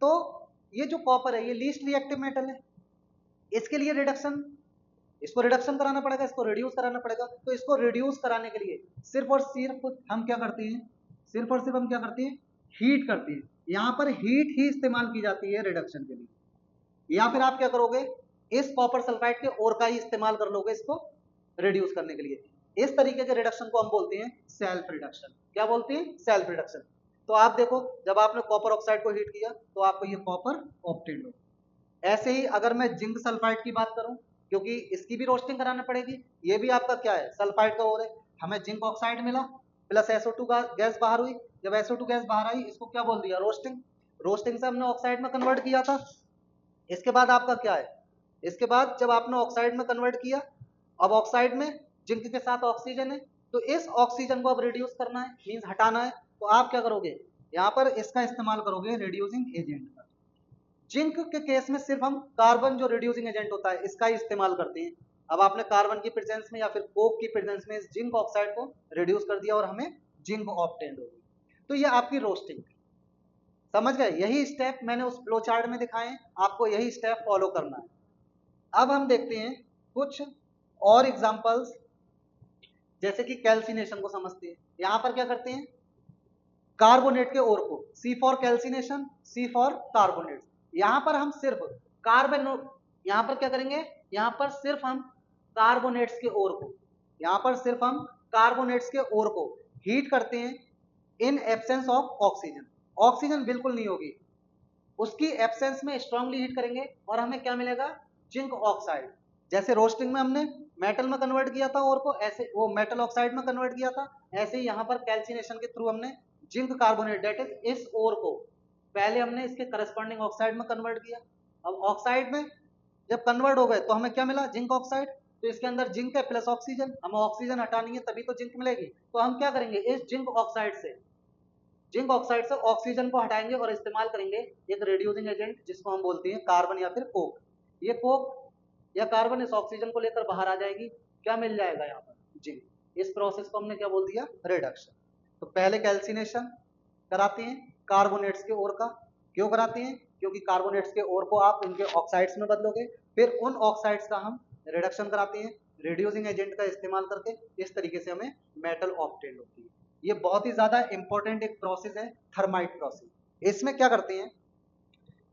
तो ये जो कॉपर है ये लीस्ट रिएक्टिव मेटल है, इसके लिए रिडक्शन, इसको रिडक्शन कराना पड़ेगा, इसको रिड्यूस कराना पड़ेगा। तो इसको रिड्यूस कराने के लिए सिर्फ और सिर्फ हम क्या करते हैं, सिर्फ और सिर्फ हम क्या करते हैं, हीट करते हैं। यहाँ पर हीट ही इस्तेमाल की जाती है रिडक्शन के लिए, या फिर आप क्या करोगे, इस कॉपर सल्फाइड के ओर का ही इस्तेमाल कर लोगे इसको रिड्यूस करने के लिए। इस तरीके के रिडक्शन को हम बोलते हैं सेल्फ रिडक्शन। क्या बोलते हैं, सेल्फ रिडक्शन। तो आप देखो, जब आपने कॉपर ऑक्साइड को हीट किया तो आपको ये कॉपर ऑब्टेन हो। ऐसे ही अगर मैं जिंक सल्फाइड की बात करूं, क्योंकि इसकी भी रोस्टिंग कराना पड़ेगी, ये भी आपका क्या है, सल्फाइड का ओर है। हमें जिंक ऑक्साइड मिला प्लस SO2 गैस बाहर हुई, जब SO2 गैस बाहर आई इसको क्या बोल दिया, रोस्टिंग। रोस्टिंग से हमने ऑक्साइड में कन्वर्ट किया था। इसके बाद आपका क्या है, इसके बाद जब आपने ऑक्साइड में कन्वर्ट किया, अब ऑक्साइड में जिंक के साथ ऑक्सीजन है, तो इस ऑक्सीजन को अब रिड्यूस करना है, मींस हटाना है। तो आप क्या करोगे, यहाँ पर इसका इस्तेमाल करोगे रिड्यूसिंग एजेंट का। जिंक के केस में सिर्फ हम कार्बन जो रिड्यूसिंग एजेंट होता है इसका ही इस्तेमाल करते हैं। अब आपने कार्बन की प्रेजेंस में या फिर कोक की प्रेजेंस में इस जिंक ऑक्साइड को रिड्यूस कर दिया और हमें जिंक ऑब्टेन्ड होगी। तो ये आपकी रोस्टिंग, समझ गए। यही स्टेप मैंने उस फ्लो चार्ट में दिखाए हैं, आपको यही स्टेप फॉलो करना है। अब हम देखते हैं कुछ और एग्जांपल्स, जैसे कि कैल्सिनेशन को समझते हैं। यहां पर क्या करते हैं, कार्बोनेट के ओर को, C for calcination, C for carbonate. यहां पर हम सिर्फ कार्बन, यहां पर क्या करेंगे, यहां पर सिर्फ हम कार्बोनेट्स के ओर को, यहां पर सिर्फ हम कार्बोनेट्स के ओर को हीट करते हैं in absence of oxygen. Oxygen बिल्कुल नहीं होगी, उसकी एब्सेंस में स्ट्रांगली हीट करेंगे और हमें क्या मिलेगा, जिंक ऑक्साइड। जैसे रोस्टिंग में हमने मेटल में कन्वर्ट किया था और को, ऐसे वो मेटल ऑक्साइड में कन्वर्ट किया था, ऐसे ही यहाँ पर कैल्सिनेशन के थ्रू हमने जिंक कार्बोनेट डेट इज इस ओर को पहले हमने इसके करस्पॉन्डिंग ऑक्साइड में कन्वर्ट किया। अब ऑक्साइड में जब कन्वर्ट हो गए तो हमें क्या मिला, जिंक ऑक्साइड। तो इसके अंदर जिंक है प्लस ऑक्सीजन, हमें ऑक्सीजन हटानी है तभी तो जिंक मिलेगी। तो हम क्या करेंगे, इस जिंक ऑक्साइड से ऑक्सीजन को हटाएंगे और इस्तेमाल करेंगे एक रिड्यूसिंग एजेंट जिसको हम बोलते हैं कार्बन या फिर कोक। ये कोक या कार्बन इस ऑक्सीजन को लेकर बाहर आ जाएगी, क्या मिल जाएगा यहाँ पर, जिंक। इस प्रोसेस को हमने क्या बोल दिया, रिडक्शन। तो पहले कैल्सिनेशन कराते हैं कार्बोनेट्स के ओर का। क्यों कराते हैं, क्योंकि कार्बोनेट्स के ओर को आप इनके ऑक्साइड्स में बदलोगे, फिर उन ऑक्साइड्स का हम रिडक्शन कराते हैं रिड्यूसिंग एजेंट का इस्तेमाल करके। इस तरीके से हमें मेटल ऑब्टेन होती है। ये बहुत ही ज्यादा इंपॉर्टेंट एक प्रोसेस है, थर्माइट प्रोसेस। इसमें क्या करते हैं,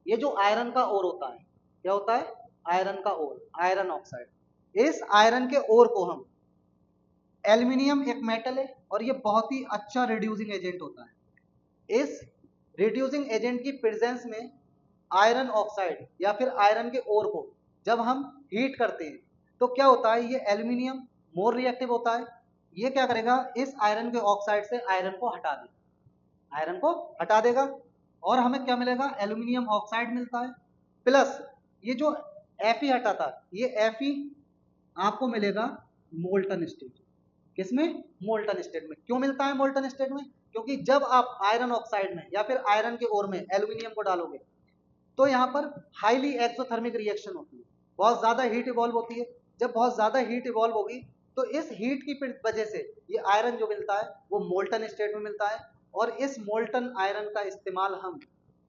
ये जो आयरन का ओर होता है, क्या होता है, आयरन का ओर, आयरन ऑक्साइड। इस आयरन के ओर को हम, एल्यूमिनियम एक मेटल है और ये बहुत ही अच्छा रिड्यूसिंग एजेंट होता है। इस रिड्यूसिंग एजेंट की प्रेजेंस में आयरन ऑक्साइड या फिर आयरन के ओर को जब हम हीट करते हैं तो क्या होता है, ये एल्यूमिनियम मोर रिएक्टिव होता है। ये क्या करेगा, इस आयरन के ऑक्साइड से आयरन को हटा देगा, आयरन को हटा देगा और हमें क्या मिलेगा, एल्यूमिनियम ऑक्साइड मिलता है। प्लस ये जो Fe हटा था, ये Fe आपको मिलेगा मोल्टन स्टेट। किसमें, मोल्टन स्टेट में। क्यों मिलता है मोल्टन स्टेट में, क्योंकि जब आप आयरन ऑक्साइड में या फिर आयरन के ओर में एल्यूमिनियम को डालोगे तो यहाँ पर हाईली एक्सोथर्मिक रिएक्शन होती है, बहुत ज्यादा हीट इवॉल्व होती है। जब बहुत ज्यादा हीट इवॉल्व होगी तो इस हीट की वजह से ये आयरन जो मिलता है वो मोल्टन स्टेट में मिलता है। और इस मोल्टन आयरन का इस्तेमाल हम,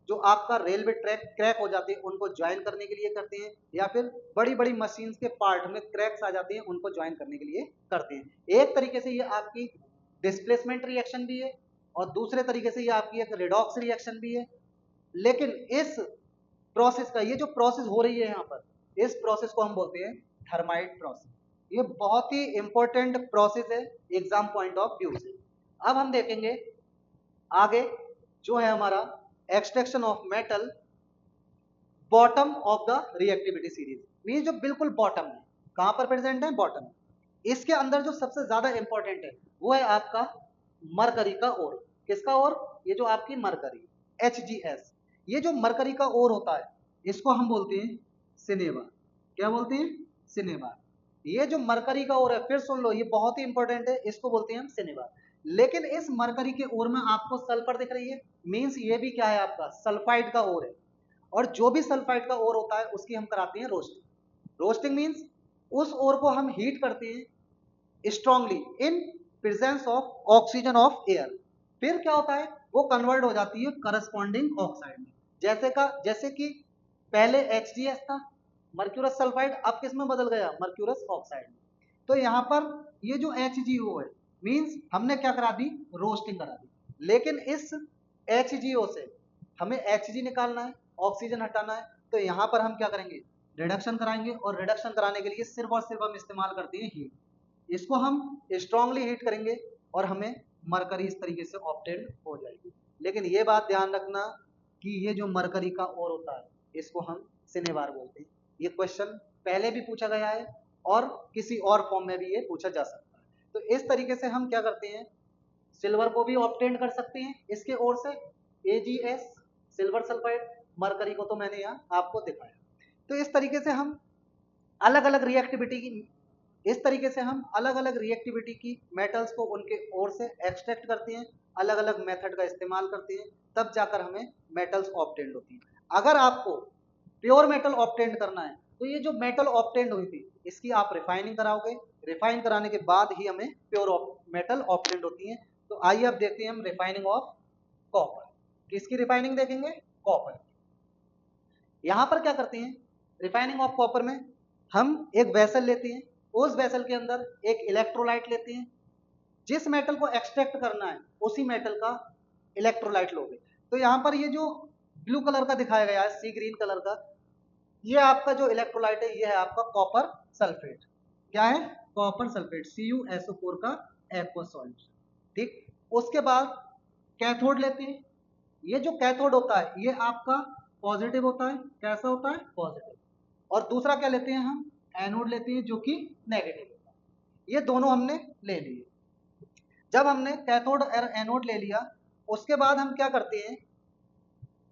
जो आपका रेलवे ट्रैक क्रैक हो जाते हैं उनको ज्वाइन करने के लिए करते हैं, या फिर बड़ी बड़ी मशीन्स के पार्ट में क्रैक्स आ जाते हैं उनको ज्वाइन करने के लिए करते हैं। एक तरीके से ये आपकी डिस्प्लेसमेंट रिएक्शन भी है और दूसरे तरीके से ये आपकी एक रिडॉक्स रिएक्शन भी है। लेकिन इस प्रोसेस का, ये जो प्रोसेस हो रही है यहाँ पर, इस प्रोसेस को हम बोलते हैं थर्माइट प्रोसेस। ये बहुत ही इंपॉर्टेंट प्रोसेस है एग्जाम पॉइंट ऑफ व्यू से। अब हम देखेंगे आगे जो है हमारा extraction of metal bottom of the reactivity series. Mean जो बिल्कुल बॉटम है, कहां पर प्रेजेंट है, बॉटम। इसके अंदर जो सबसे ज्यादा इंपॉर्टेंट है वो है आपका मरकरी का ओर। किसका ओर, ये जो आपकी मरकरी, HGS। ये जो मरकरी का ओर होता है इसको हम बोलते हैं सिनेवा। क्या बोलते हैं, सिनेवा। ये जो मरकरी का ओर है, फिर सुन लो, ये बहुत ही इंपॉर्टेंट है, इसको बोलते हैं हम सिनेवा। लेकिन इस मरकरी के ओर में आपको सल्फर दिख रही है, मींस ये भी क्या है, आपका सल्फाइड का ओर है। और जो भी सल्फाइड का ओर होता है उसकी हम कराते हैं रोस्टिंग। रोस्टिंग मींस उस ओर को हम हीट करते हैं strongly in presence of oxygen of air. फिर क्या होता है, वो कन्वर्ट हो जाती है करस्पॉन्डिंग ऑक्साइड में। जैसे कि पहले HGS था मर्क्यूरस सल्फाइड, अब किस में बदल गया, मर्क्यूरस ऑक्साइड में। तो यहाँ पर ये जो HGO है मींस हमने क्या करा दी, रोस्टिंग करा दी। लेकिन इस HGO से हमें Hg निकालना है, ऑक्सीजन हटाना है, तो यहाँ पर हम क्या करेंगे, रिडक्शन कराएंगे। और रिडक्शन कराने के लिए सिर्फ और सिर्फ हम इस्तेमाल करते हैं हीट। इसको हम स्ट्रांगली हीट करेंगे और हमें मरकरी इस तरीके से ऑब्टेन हो जाएगी। लेकिन ये बात ध्यान रखना कि ये जो मरकरी का ओर होता है इसको हम सिनेबार बोलते हैं। ये क्वेश्चन पहले भी पूछा गया है और किसी और फॉर्म में भी ये पूछा जा सकता है। तो इस तरीके से हम क्या करते हैं, सिल्वर को भी ऑब्टेन कर सकते हैं इसके ओर से, AgS सिल्वर सल्फाइड, मरकरी को तो मैंने यहाँ आपको दिखाया। तो इस तरीके से हम अलग अलग रिएक्टिविटी की मेटल्स को उनके ओर से एक्सट्रैक्ट करते हैं, अलग अलग मेथड का इस्तेमाल करते हैं, तब जाकर हमें मेटल्स ऑब्टेंड होती है। अगर आपको प्योर मेटल ऑब्टेंड करना है तो ये जो मेटल ऑब्टेंड हुई थी इसकी आप रिफाइनिंग कराओगे, रिफाइन कराने के बाद ही हमें प्योर मेटल ऑब्टेंड होती है। तो आइए अब देखते हैं हम रिफाइनिंग ऑफ कॉपर। किसकी रिफाइनिंग देखेंगे, कॉपर। यहां पर क्या करते हैं, रिफाइनिंग ऑफ कॉपर में हम एक वेसल लेते हैं, उस वेसल के अंदर एक इलेक्ट्रोलाइट लेते हैं। जिस मेटल को एक्सट्रैक्ट करना है उसी मेटल का इलेक्ट्रोलाइट लोगे। तो यहाँ पर ये जो ब्लू कलर का दिखाया गया है, सी ग्रीन कलर का, ये आपका जो इलेक्ट्रोलाइट है ये है आपका कॉपर सल्फेट। क्या है, कॉपर सल्फेट, CuSO4 का एक्वस सॉल्यूशन। ठीक, उसके बाद कैथोड लेते हैं। ये जो कैथोड होता है ये आपका पॉजिटिव होता है। कैसा होता है, पॉजिटिव। और दूसरा क्या लेते हैं हम, एनोड लेते हैं जो कि नेगेटिव होता है। ये दोनों हमने ले लिए। जब हमने कैथोड और एनोड ले लिया उसके बाद हम क्या करते हैं,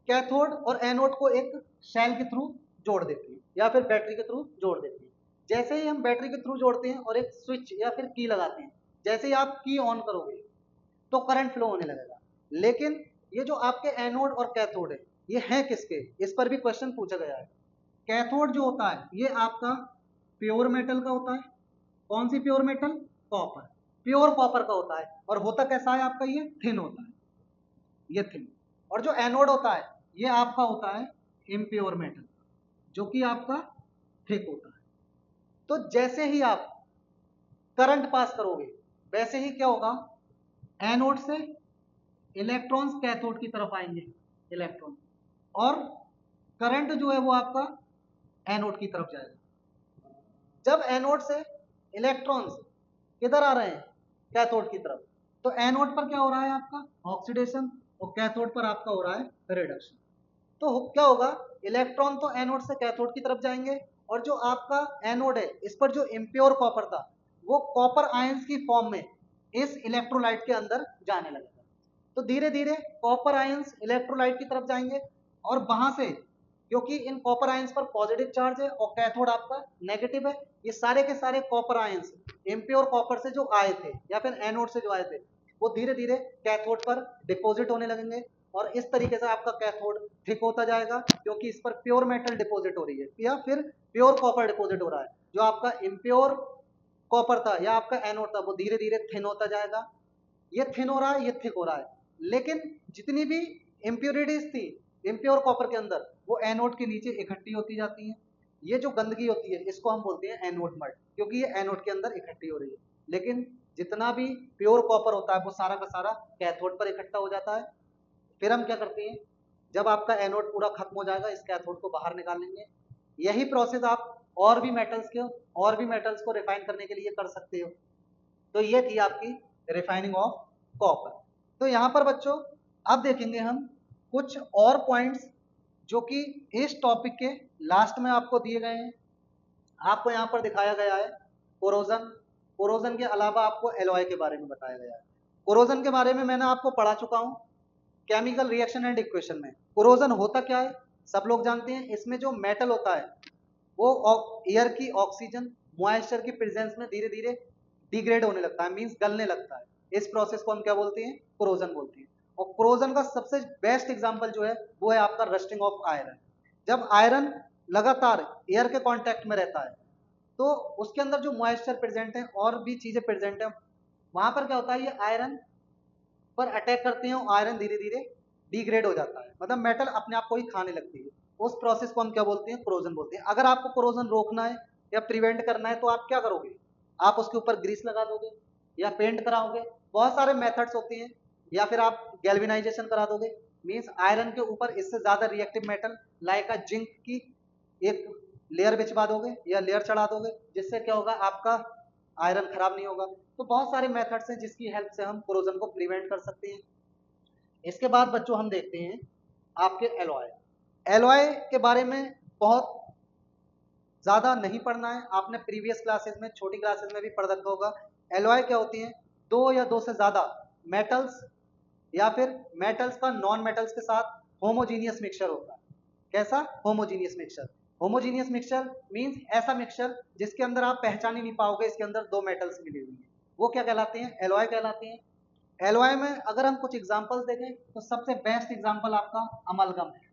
कैथोड और एनोड को एक शेल के थ्रू जोड़ देते हैं या फिर बैटरी के थ्रू जोड़ देते हैं। जैसे ही हम बैटरी के थ्रू जोड़ते हैं और एक स्विच या फिर की लगाते हैं, जैसे ही आप की ऑन करोगे तो करंट फ्लो होने लगेगा। लेकिन ये जो आपके एनोड और कैथोड है ये है किसके, इस पर भी क्वेश्चन पूछा गया है। कैथोड जो होता है ये आपका प्योर मेटल का होता है। कौन सी pure metal, copper, pure copper का होता है। और होता कैसा है आपका, ये थिन होता है, ये थिन। और जो एनोड होता है ये आपका होता है इम्प्योर मेटल जो कि आपका थिक होता है। तो जैसे ही आप करंट पास करोगे वैसे ही क्या होगा, एनोड से इलेक्ट्रॉन्स कैथोड की तरफ आएंगे, इलेक्ट्रॉन, और करंट जो है वो आपका एनोड की तरफ जाएगा। जब एनोड से इलेक्ट्रॉन्स किधर आ रहे हैं, कैथोड की तरफ, तो एनोड पर क्या हो रहा है आपका ऑक्सीडेशन और कैथोड पर आपका हो रहा है रिडक्शन। तो क्या होगा, इलेक्ट्रॉन तो एनोड से कैथोड की तरफ जाएंगे और जो आपका एनोड है इस पर जो इम्प्योर कॉपर था वो कॉपर आयंस की फॉर्म में इस इलेक्ट्रोलाइट के अंदर जाने लगेगा। तो धीरे धीरे कॉपर आयंस इलेक्ट्रोलाइट की तरफ जाएंगे और वहां से, क्योंकि इन कॉपर आयंस पर पॉजिटिव चार्ज है और कैथोड आपका नेगेटिव है, ये सारे के सारे कॉपर आयंस इम्प्योर कॉपर से जो आए थे या फिर एनोड से जो आए थे वो धीरे धीरे कैथोड पर डिपॉजिट होने लगेंगे। और इस तरीके से आपका कैथोड थिक होता जाएगा क्योंकि इस पर प्योर मेटल डिपॉजिट हो रही है या फिर प्योर कॉपर डिपॉजिट हो रहा है। जो आपका इम्प्योर कॉपर था या आपका एनोड था वो धीरे धीरे थिन होता जाएगा। ये थिन हो रहा है, ये थिक हो रहा है। लेकिन जितनी भी इम्प्योरिटीज थी इम्प्योर कॉपर के अंदर वो एनोड के नीचे इकट्ठी होती जाती हैं। ये जो गंदगी होती है इसको हम बोलते हैं एनोड मड, क्योंकि ये एनोड के अंदर इकट्ठी हो रही है। लेकिन जितना भी प्योर कॉपर होता है वो सारा का सारा कैथोड पर इकट्ठा हो जाता है। फिर हम क्या करते हैं, जब आपका एनोड पूरा खत्म हो जाएगा इस कैथोड को बाहर निकाल लेंगे। यही प्रोसेस आप और भी मेटल्स को रिफाइन करने के लिए कर सकते हो। तो ये थी आपकी रिफाइनिंग ऑफ कॉपर। तो यहाँ पर बच्चों अब देखेंगे हम कुछ और पॉइंट्स जो कि इस टॉपिक के लास्ट में आपको दिए गए हैं। आपको यहाँ पर दिखाया गया है कोरोजन, कोरोजन के अलावा आपको एलॉय के बारे में बताया गया है। कोरोजन के बारे में मैंने आपको पढ़ा चुका हूँ केमिकल रिएक्शन एंड इक्वेशन में। कोरोजन होता क्या है सब लोग जानते हैं। इसमें जो मेटल होता है वो एयर की ऑक्सीजन मॉइस्चर की प्रेजेंस में धीरे धीरे डिग्रेड होने लगता है, मींस गलने लगता है। इस प्रोसेस को हम क्या बोलते हैं, कोरोजन बोलते हैं। और कोरोजन का सबसे बेस्ट एग्जांपल जो है वो है आपका रस्टिंग ऑफ आयरन। जब आयरन लगातार एयर के कांटेक्ट में रहता है तो उसके अंदर जो मॉइस्चर प्रेजेंट है और भी चीजें प्रेजेंट है वहां पर क्या होता है, ये आयरन पर अटैक करते हैं और आयरन धीरे धीरे डिग्रेड हो जाता है, मतलब मेटल अपने आप को ही खाने लगती है। उस प्रोसेस को हम क्या बोलते हैं, कोरोजन बोलते हैं। अगर आपको कोरोजन रोकना है या प्रिवेंट करना है तो आप क्या करोगे, आप उसके ऊपर ग्रीस लगा दोगे या पेंट कराओगे, बहुत सारे मेथड्स होते हैं, या फिर आप गैल्वेनाइजेशन करा दोगे, मीन्स आयरन के ऊपर इससे ज्यादा रिएक्टिव मेटल लाइक अ जिंक की एक लेयर बिछवा दोगे या लेयर चढ़ा दोगे, जिससे क्या होगा, आपका आयरन खराब नहीं होगा। तो बहुत सारे मेथड्स हैं जिसकी हेल्प से हम कोरोजन को प्रिवेंट कर सकते हैं। इसके बाद बच्चों हम देखते हैं आपके एलॉय। एलॉय के बारे में बहुत ज्यादा नहीं पढ़ना है, आपने प्रीवियस क्लासेस में, छोटी क्लासेस में भी पढ़ रखा होगा। एलॉय क्या होती है, दो या दो से ज्यादा मेटल्स या फिर मेटल्स का नॉन मेटल्स के साथ होमोजीनियस मिक्सचर होता है। कैसा homogeneous mixture, homogeneous mixture means ऐसा मिक्सचर जिसके अंदर आप पहचान ही नहीं पाओगे इसके अंदर दो मेटल्स मिली हुई हैं, वो क्या कहलाते हैं, एलॉय कहलाते हैं। एलॉय में अगर हम कुछ एग्जांपल्स देखें तो सबसे बेस्ट एग्जांपल आपका अमलगम है।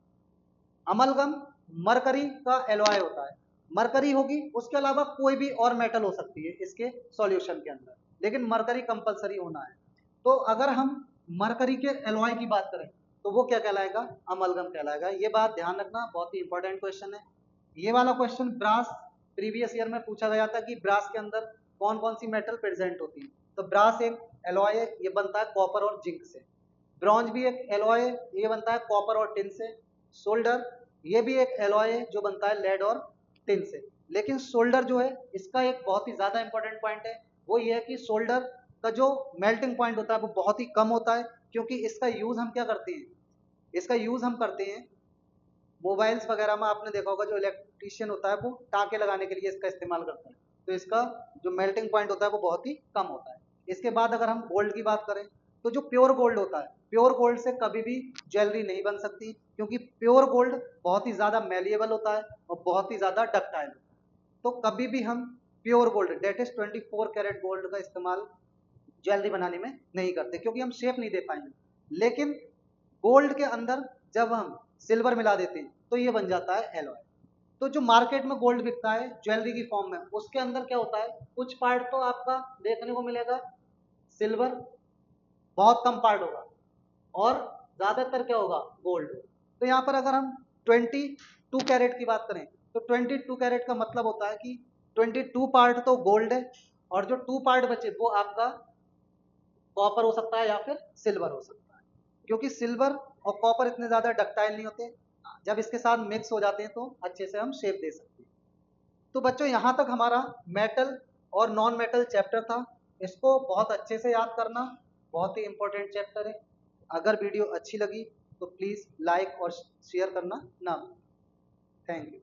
अमलगम मरकरी का एलॉय होता है, मरकरी होगी, उसके अलावा कोई भी और मेटल हो सकती है इसके सॉल्यूशन के अंदर, लेकिन मरकरी कंपलसरी होना है। तो अगर हम मरकरी के एलॉय की बात करें तो वो क्या कहलाएगा, अमलगम कहलाएगा। ये बात ध्यान रखना, बहुत ही इंपॉर्टेंट क्वेश्चन है। ये वाला क्वेश्चन ब्रास प्रीवियस ईयर में पूछा गया था कि ब्रास के अंदर कौन कौन सी मेटल प्रेजेंट होती है। तो ब्रास एक एलॉय है, ये बनता है कॉपर और जिंक से। ब्रॉन्ज भी एक एलॉय है, ये बनता है कॉपर और टिन से। सोल्डर ये भी एक एलॉय है जो बनता है लेड और टिन से। लेकिन सोल्डर जो है इसका एक बहुत ही ज्यादा इंपॉर्टेंट पॉइंट है, वो ये है कि सोल्डर का जो मेल्टिंग पॉइंट होता है वो बहुत ही कम होता है, क्योंकि इसका यूज हम क्या करते हैं, इसका यूज हम करते हैं मोबाइल्स वगैरह में। आपने देखा होगा जो इलेक्ट्रीशियन होता है वो टाँके लगाने के लिए इसका इस्तेमाल करता है, तो इसका जो मेल्टिंग पॉइंट होता है वो बहुत ही कम होता है। इसके बाद अगर हम गोल्ड की बात करें तो जो प्योर गोल्ड होता है, प्योर गोल्ड से कभी भी ज्वेलरी नहीं बन सकती, क्योंकि प्योर गोल्ड बहुत ही ज्यादा मेलिएबल होता है और बहुत ही ज्यादा डक्टाइल होता है। तो कभी भी हम pure gold that is 24 carat gold का इस्तेमाल ज्वेलरी बनाने में नहीं करते, क्योंकि हम शेप नहीं दे पाएंगे। लेकिन गोल्ड के अंदर जब हम सिल्वर मिला देते हैं तो ये बन जाता है एलॉय। तो जो मार्केट में गोल्ड बिकता है ज्वेलरी की फॉर्म में, उसके अंदर क्या होता है, कुछ पार्ट तो आपका देखने को मिलेगा सिल्वर, बहुत कम पार्ट होगा, और ज्यादातर क्या होगा, गोल्ड। तो यहाँ पर अगर हम 22 कैरेट की बात करें तो 22 कैरेट का मतलब होता है कि 22 पार्ट तो गोल्ड है, और जो 2 पार्ट बचे वो आपका कॉपर हो सकता है या फिर सिल्वर हो सकता है, क्योंकि सिल्वर और कॉपर इतने ज्यादा डक्टाइल नहीं होते, जब इसके साथ मिक्स हो जाते हैं तो अच्छे से हम शेप दे सकते हैं। तो बच्चों यहाँ तक हमारा मेटल और नॉन मेटल चैप्टर था, इसको बहुत अच्छे से याद करना, बहुत ही इंपॉर्टेंट चैप्टर है। अगर वीडियो अच्छी लगी तो प्लीज लाइक और शेयर करना ना भूलें। Thank you.